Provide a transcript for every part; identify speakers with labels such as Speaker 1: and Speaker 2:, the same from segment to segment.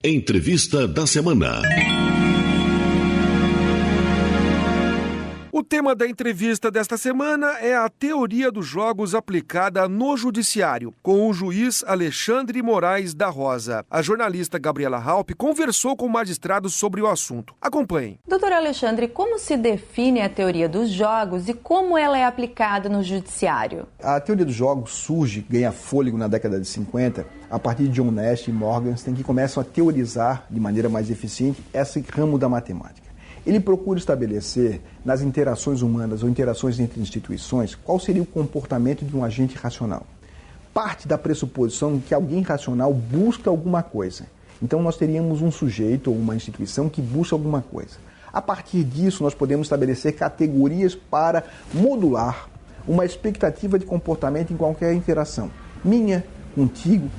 Speaker 1: Entrevista da semana.
Speaker 2: O tema da entrevista desta semana é a teoria dos jogos aplicada no judiciário, com o juiz Alexandre Moraes da Rosa. A jornalista Gabriela Halpe conversou com magistrados sobre o assunto. Acompanhem.
Speaker 3: Doutor Alexandre, como se define a teoria dos jogos e como ela é aplicada no judiciário?
Speaker 4: A teoria dos jogos surge, ganha fôlego na década de 50, a partir de John Nash e Morgenstern, que começam a teorizar de maneira mais eficiente esse ramo da matemática. Ele procura estabelecer nas interações humanas ou interações entre instituições qual seria o comportamento de um agente racional. Parte da pressuposição que alguém racional busca alguma coisa. Então nós teríamos um sujeito ou uma instituição que busca alguma coisa. A partir disso nós podemos estabelecer categorias para modular uma expectativa de comportamento em qualquer interação. Minha, contigo,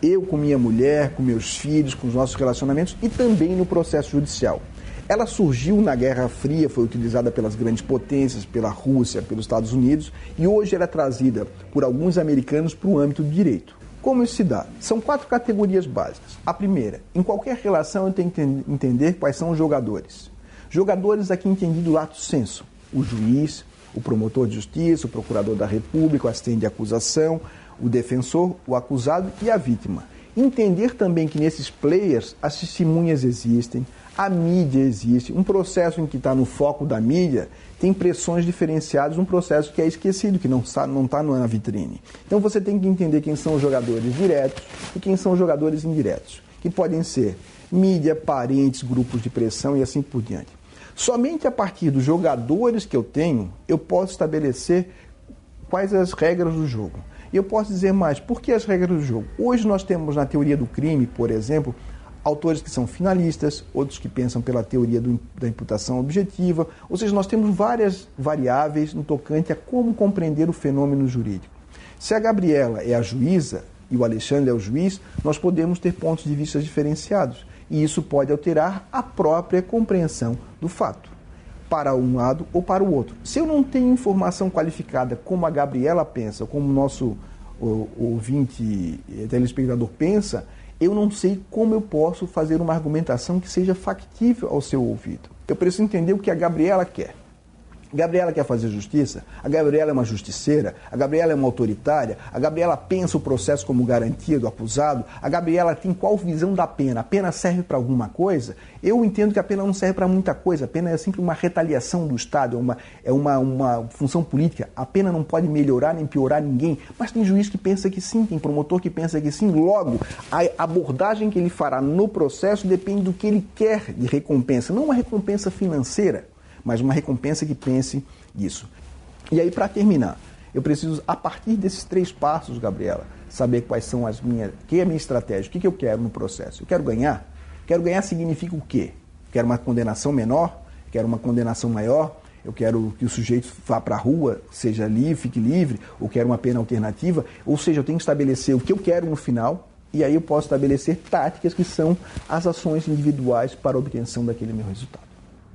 Speaker 4: eu com minha mulher, com meus filhos, com os nossos relacionamentos e também no processo judicial. Ela surgiu na Guerra Fria, foi utilizada pelas grandes potências, pela Rússia, pelos Estados Unidos, e hoje ela é trazida por alguns americanos para o âmbito do direito. Como isso se dá? São 4 categorias básicas. A primeira, em qualquer relação eu tenho que entender quais são os jogadores. Jogadores aqui entendido lato sensu, o juiz, o promotor de justiça, o procurador da República, o assistente de acusação, o defensor, o acusado e a vítima. Entender também que nesses players as testemunhas existem, a mídia existe, um processo em que está no foco da mídia tem pressões diferenciadas, um processo que é esquecido, que não está na vitrine. Então você tem que entender quem são os jogadores diretos e quem são os jogadores indiretos, que podem ser mídia, parentes, grupos de pressão e assim por diante. Somente a partir dos jogadores que eu tenho, eu posso estabelecer quais as regras do jogo. E eu posso dizer mais, por que as regras do jogo? Hoje nós temos na teoria do crime, por exemplo, autores que são finalistas, outros que pensam pela teoria da imputação objetiva, ou seja, nós temos várias variáveis no tocante a como compreender o fenômeno jurídico. Se a Gabriela é a juíza e o Alexandre é o juiz, nós podemos ter pontos de vista diferenciados, e isso pode alterar a própria compreensão do fato, para um lado ou para o outro. Se eu não tenho informação qualificada como a Gabriela pensa, como o nosso ouvinte, telespectador pensa, eu não sei como eu posso fazer uma argumentação que seja factível ao seu ouvido. Eu preciso entender o que a Gabriela quer. A Gabriela quer fazer justiça? A Gabriela é uma justiceira? A Gabriela é uma autoritária? A Gabriela pensa o processo como garantia do acusado? A Gabriela tem qual visão da pena? A pena serve para alguma coisa? Eu entendo que a pena não serve para muita coisa. A pena é sempre uma retaliação do Estado, é uma função política. A pena não pode melhorar nem piorar ninguém. Mas tem juiz que pensa que sim, tem promotor que pensa que sim. Logo, a abordagem que ele fará no processo depende do que ele quer de recompensa. Não uma recompensa financeira, mas uma recompensa que pense nisso. E aí, para terminar, eu preciso, a partir desses 3 passos, Gabriela, saber quais são a minha estratégia, o que eu quero no processo. Eu quero ganhar? Quero ganhar significa o quê? Quero uma condenação menor? Quero uma condenação maior? Eu quero que o sujeito vá para a rua, seja livre, fique livre, ou quero uma pena alternativa? Ou seja, eu tenho que estabelecer o que eu quero no final, e aí eu posso estabelecer táticas que são as ações individuais para a obtenção daquele meu resultado.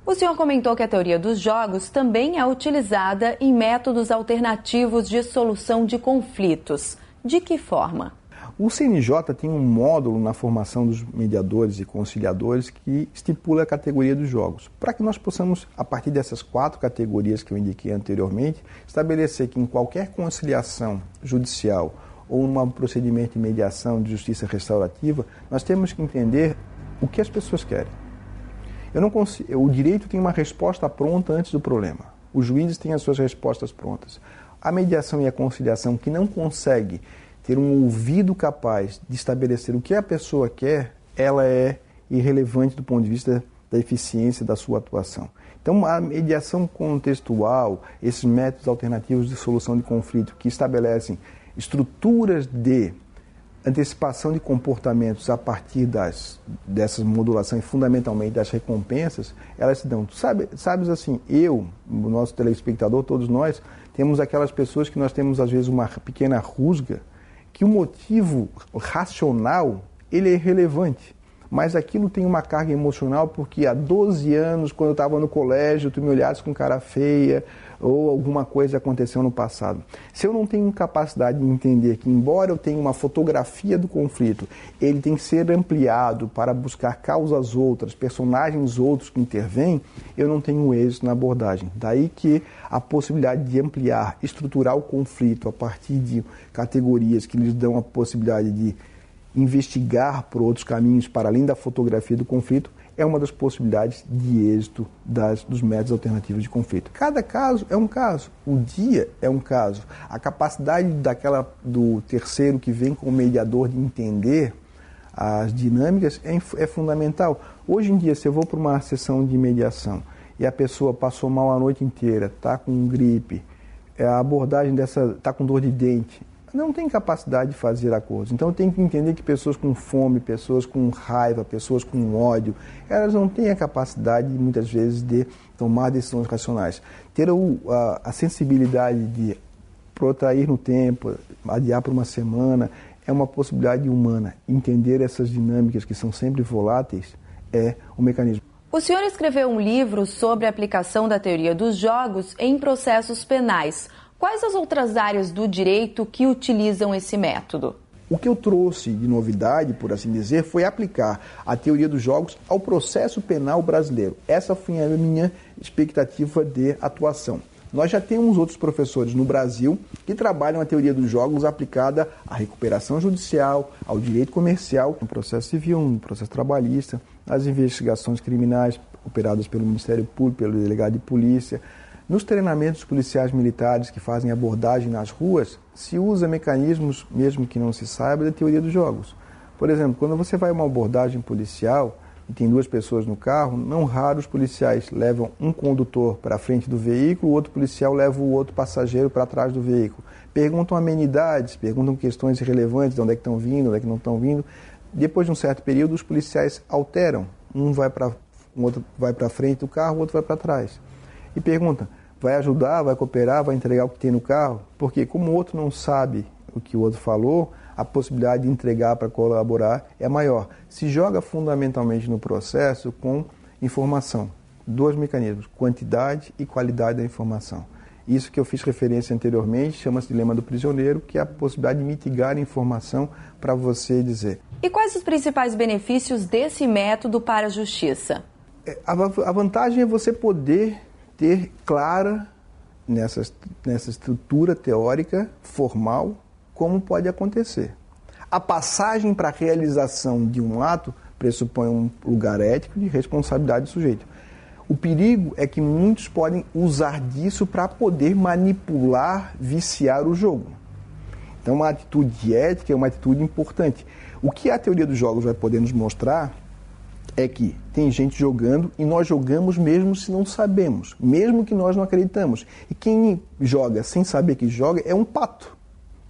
Speaker 3: O senhor comentou que a teoria dos jogos também é utilizada em métodos alternativos de solução de conflitos. De que forma?
Speaker 4: O CNJ tem um módulo na formação dos mediadores e conciliadores que estipula a categoria dos jogos, para que nós possamos, a partir dessas 4 categorias que eu indiquei anteriormente, estabelecer que em qualquer conciliação judicial ou num procedimento de mediação de justiça restaurativa, nós temos que entender o que as pessoas querem. O direito tem uma resposta pronta antes do problema. Os juízes têm as suas respostas prontas. A mediação e a conciliação que não consegue ter um ouvido capaz de estabelecer o que a pessoa quer, ela é irrelevante do ponto de vista da eficiência da sua atuação. Então, a mediação contextual, esses métodos alternativos de solução de conflito que estabelecem estruturas de antecipação de comportamentos a partir dessas modulações, fundamentalmente das recompensas, elas se dão. Sabes assim, o nosso telespectador, todos nós, temos aquelas pessoas que nós temos às vezes uma pequena rusga, que o motivo racional, ele é irrelevante, mas aquilo tem uma carga emocional porque há 12 anos, quando eu estava no colégio, tu me olhasse com cara feia ou alguma coisa aconteceu no passado. Se eu não tenho capacidade de entender que, embora eu tenha uma fotografia do conflito, ele tem que ser ampliado para buscar causas outras, personagens outros que intervêm, eu não tenho êxito na abordagem. Daí que a possibilidade de ampliar, estruturar o conflito a partir de categorias que lhes dão a possibilidade de investigar por outros caminhos para além da fotografia do conflito é uma das possibilidades de êxito dos métodos alternativos de conflito. Cada caso é um caso, o dia é um caso. A capacidade do terceiro que vem como mediador de entender as dinâmicas é fundamental. Hoje em dia, se eu vou para uma sessão de mediação e a pessoa passou mal a noite inteira, está com gripe, a abordagem está com dor de dente, não tem capacidade de fazer acordos. Então eu tenho que entender que pessoas com fome, pessoas com raiva, pessoas com ódio, elas não têm a capacidade, muitas vezes, de tomar decisões racionais. Ter a sensibilidade de protrair no tempo, adiar por uma semana, é uma possibilidade humana. Entender essas dinâmicas que são sempre voláteis é um mecanismo.
Speaker 3: O senhor escreveu um livro sobre a aplicação da teoria dos jogos em processos penais. Quais as outras áreas do direito que utilizam esse método?
Speaker 4: O que eu trouxe de novidade, por assim dizer, foi aplicar a teoria dos jogos ao processo penal brasileiro. Essa foi a minha expectativa de atuação. Nós já temos outros professores no Brasil que trabalham a teoria dos jogos aplicada à recuperação judicial, ao direito comercial, no processo civil, no processo trabalhista, nas investigações criminais operadas pelo Ministério Público, pelo delegado de polícia. Nos treinamentos policiais militares que fazem abordagem nas ruas, se usa mecanismos, mesmo que não se saiba, da teoria dos jogos. Por exemplo, quando você vai a uma abordagem policial e tem duas pessoas no carro, não raro os policiais levam um condutor para a frente do veículo, o outro policial leva o outro passageiro para trás do veículo. Perguntam amenidades, perguntam questões irrelevantes, de onde é que estão vindo, onde é que não estão vindo. Depois de um certo período, os policiais alteram. Um outro vai para frente do carro, o outro vai para trás. E pergunta, vai ajudar, vai cooperar, vai entregar o que tem no carro? Porque como o outro não sabe o que o outro falou, a possibilidade de entregar para colaborar é maior. Se joga fundamentalmente no processo com informação. Dois mecanismos, quantidade e qualidade da informação. Isso que eu fiz referência anteriormente chama-se dilema do prisioneiro, que é a possibilidade de mitigar a informação para você dizer.
Speaker 3: E quais os principais benefícios desse método para a justiça?
Speaker 4: A vantagem é você poder ter clara, nessa estrutura teórica, formal, como pode acontecer. A passagem para a realização de um ato pressupõe um lugar ético de responsabilidade do sujeito. O perigo é que muitos podem usar disso para poder manipular, viciar o jogo. Então, uma atitude ética é uma atitude importante. O que a teoria dos jogos vai poder nos mostrar é que tem gente jogando e nós jogamos mesmo se não sabemos, mesmo que nós não acreditamos. E quem joga sem saber que joga é um pato,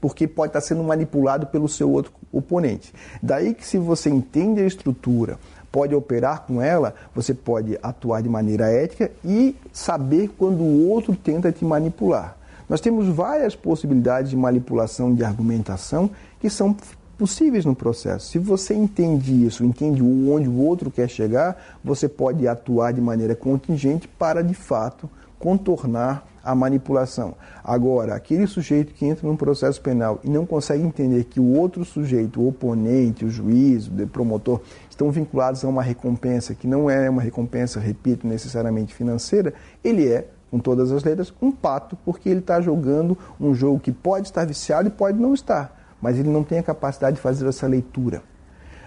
Speaker 4: porque pode estar sendo manipulado pelo seu outro oponente. Daí que, se você entende a estrutura, pode operar com ela, você pode atuar de maneira ética e saber quando o outro tenta te manipular. Nós temos várias possibilidades de manipulação de argumentação que são possíveis no processo. Se você entende isso, entende onde o outro quer chegar, você pode atuar de maneira contingente para, de fato, contornar a manipulação. Agora, aquele sujeito que entra num processo penal e não consegue entender que o outro sujeito, o oponente, o juiz, o promotor, estão vinculados a uma recompensa que não é uma recompensa, repito, necessariamente financeira, ele é, com todas as letras, um pato, porque ele está jogando um jogo que pode estar viciado e pode não estar, mas ele não tem a capacidade de fazer essa leitura.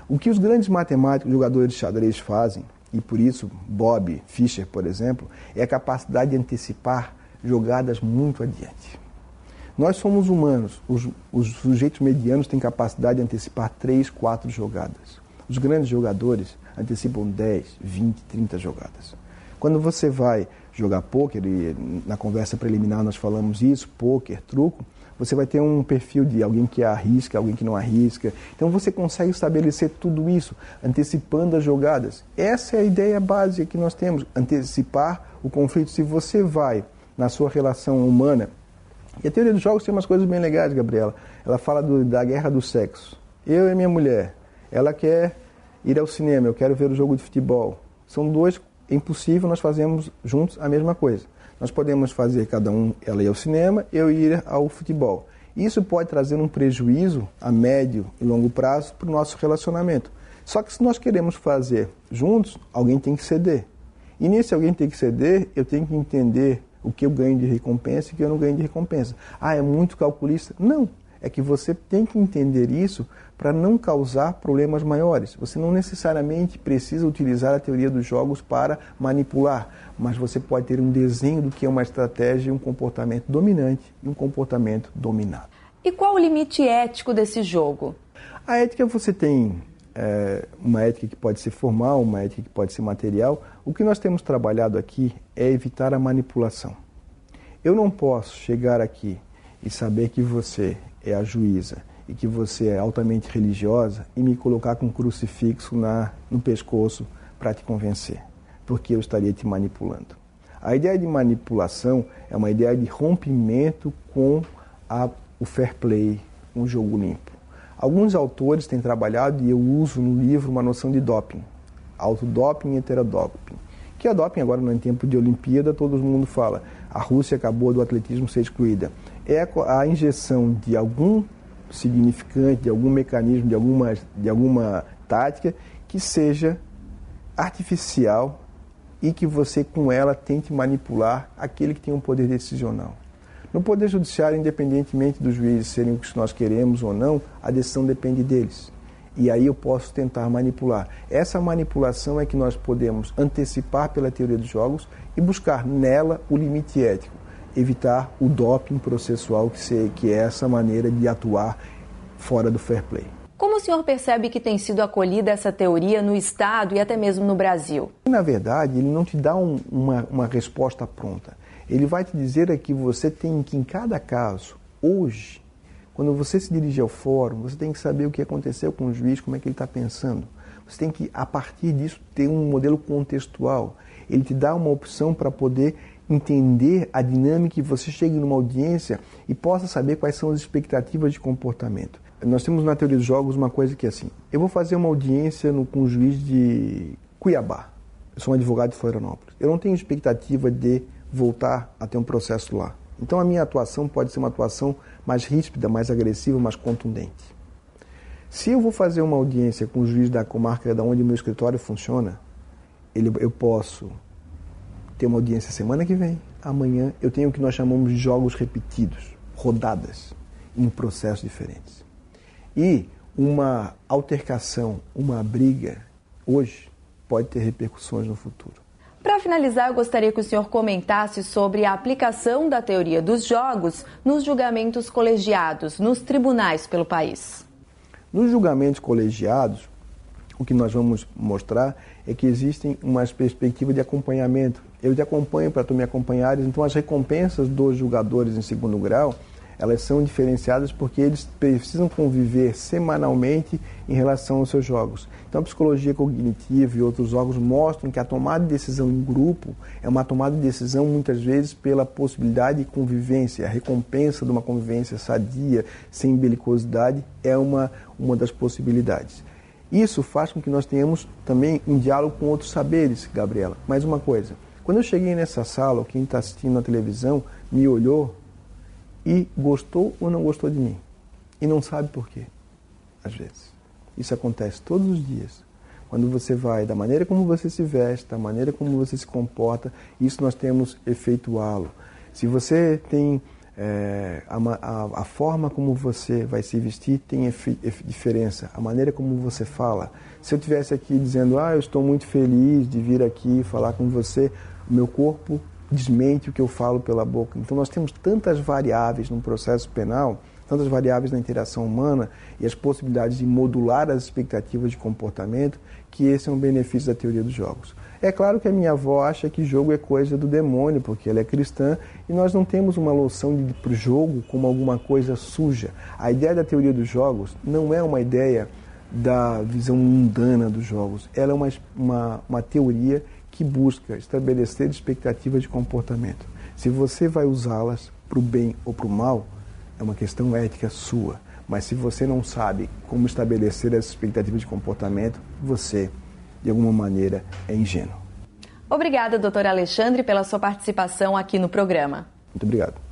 Speaker 4: O que os grandes matemáticos, jogadores de xadrez fazem, e por isso Bob Fischer, por exemplo, é a capacidade de antecipar jogadas muito adiante. Nós somos humanos, os sujeitos medianos têm capacidade de antecipar 3, 4 jogadas. Os grandes jogadores antecipam 10, 20, 30 jogadas. Quando você vai jogar pôquer, e na conversa preliminar nós falamos isso, pôquer, truco, você vai ter um perfil de alguém que arrisca, alguém que não arrisca. Então você consegue estabelecer tudo isso, antecipando as jogadas. Essa é a ideia básica que nós temos, antecipar o conflito. Se você vai na sua relação humana, e a teoria dos jogos tem umas coisas bem legais, Gabriela. Ela fala da guerra do sexo. Eu e minha mulher, ela quer Ir ao cinema, eu quero ver o jogo de futebol. São dois, é impossível nós fazermos juntos a mesma coisa. Nós podemos fazer cada um, ela ir ao cinema, eu ir ao futebol. Isso pode trazer um prejuízo a médio e longo prazo para o nosso relacionamento. Só que se nós queremos fazer juntos, alguém tem que ceder. E nesse alguém tem que ceder, eu tenho que entender o que eu ganho de recompensa e o que eu não ganho de recompensa. Ah, é muito calculista? Não. É que você tem que entender isso para não causar problemas maiores. Você não necessariamente precisa utilizar a teoria dos jogos para manipular, mas você pode ter um desenho do que é uma estratégia, um comportamento dominante e um comportamento dominado.
Speaker 3: E qual o limite ético desse jogo?
Speaker 4: A ética, você tem uma ética que pode ser formal, uma ética que pode ser material. O que nós temos trabalhado aqui é evitar a manipulação. Eu não posso chegar aqui e saber que você é a juíza e que você é altamente religiosa e me colocar com um crucifixo no pescoço para te convencer, porque eu estaria te manipulando. A ideia de manipulação é uma ideia de rompimento com o fair play, um jogo limpo. Alguns autores têm trabalhado, e eu uso no livro, uma noção de doping, autodoping e heterodoping. Que é doping agora, no tempo de Olimpíada, todo mundo fala, a Rússia acabou do atletismo ser excluída. É a injeção de algum significante, de algum mecanismo, de alguma tática que seja artificial e que você, com ela, tente manipular aquele que tem um poder decisional. No Poder Judiciário, independentemente dos juízes serem o que nós queremos ou não, a decisão depende deles. E aí eu posso tentar manipular. Essa manipulação é que nós podemos antecipar pela teoria dos jogos e buscar nela o limite ético. Evitar o doping processual, que é essa maneira de atuar fora do fair play.
Speaker 3: Como o senhor percebe que tem sido acolhida essa teoria no Estado e até mesmo no Brasil?
Speaker 4: Na verdade, ele não te dá uma resposta pronta. Ele vai te dizer que você tem que, em cada caso, hoje, quando você se dirige ao fórum, você tem que saber o que aconteceu com o juiz, como é que ele está pensando. Você tem que, a partir disso, ter um modelo contextual. Ele te dá uma opção para poder entender a dinâmica e você chegue numa audiência e possa saber quais são as expectativas de comportamento. Nós temos na teoria dos jogos uma coisa que é assim, eu vou fazer uma audiência com o juiz de Cuiabá, eu sou um advogado de Florianópolis, eu não tenho expectativa de voltar a ter um processo lá. Então a minha atuação pode ser uma atuação mais ríspida, mais agressiva, mais contundente. Se eu vou fazer uma audiência com o juiz da comarca da onde o meu escritório funciona, eu posso ter uma audiência semana que vem, amanhã eu tenho o que nós chamamos de jogos repetidos, rodadas, em processos diferentes. E uma altercação, uma briga, hoje, pode ter repercussões no futuro.
Speaker 3: Para finalizar, eu gostaria que o senhor comentasse sobre a aplicação da teoria dos jogos nos julgamentos colegiados, nos tribunais pelo país.
Speaker 4: Nos julgamentos colegiados, o que nós vamos mostrar é que existem umas perspectivas de acompanhamento. Eu te acompanho para tu me acompanhares, então as recompensas dos julgadores em segundo grau, elas são diferenciadas porque eles precisam conviver semanalmente em relação aos seus jogos. Então a psicologia cognitiva e outros jogos mostram que a tomada de decisão em grupo é uma tomada de decisão muitas vezes pela possibilidade de convivência. A recompensa de uma convivência sadia, sem belicosidade, é uma das possibilidades. Isso faz com que nós tenhamos também um diálogo com outros saberes, Gabriela. Mais uma coisa, quando eu cheguei nessa sala, quem está assistindo na televisão me olhou e gostou ou não gostou de mim. E não sabe por quê, às vezes. Isso acontece todos os dias. Quando você vai, da maneira como você se veste, da maneira como você se comporta, isso nós temos efetuá-lo. Se você tem a forma como você vai se vestir, tem diferença. A maneira como você fala. Se eu estivesse aqui dizendo, eu estou muito feliz de vir aqui falar com você, o meu corpo desmente o que eu falo pela boca. Então nós temos tantas variáveis no processo penal, tantas variáveis na interação humana e as possibilidades de modular as expectativas de comportamento, que esse é um benefício da teoria dos jogos. É claro que a minha avó acha que jogo é coisa do demônio, porque ela é cristã, e nós não temos uma noção de jogo como alguma coisa suja. A ideia da teoria dos jogos não é uma ideia da visão mundana dos jogos, ela é uma teoria que busca estabelecer expectativas de comportamento. Se você vai usá-las para o bem ou para o mal, é uma questão ética sua. Mas se você não sabe como estabelecer essa expectativa de comportamento, você, de alguma maneira, é ingênuo.
Speaker 3: Obrigada, doutor Alexandre, pela sua participação aqui no programa.
Speaker 4: Muito obrigado.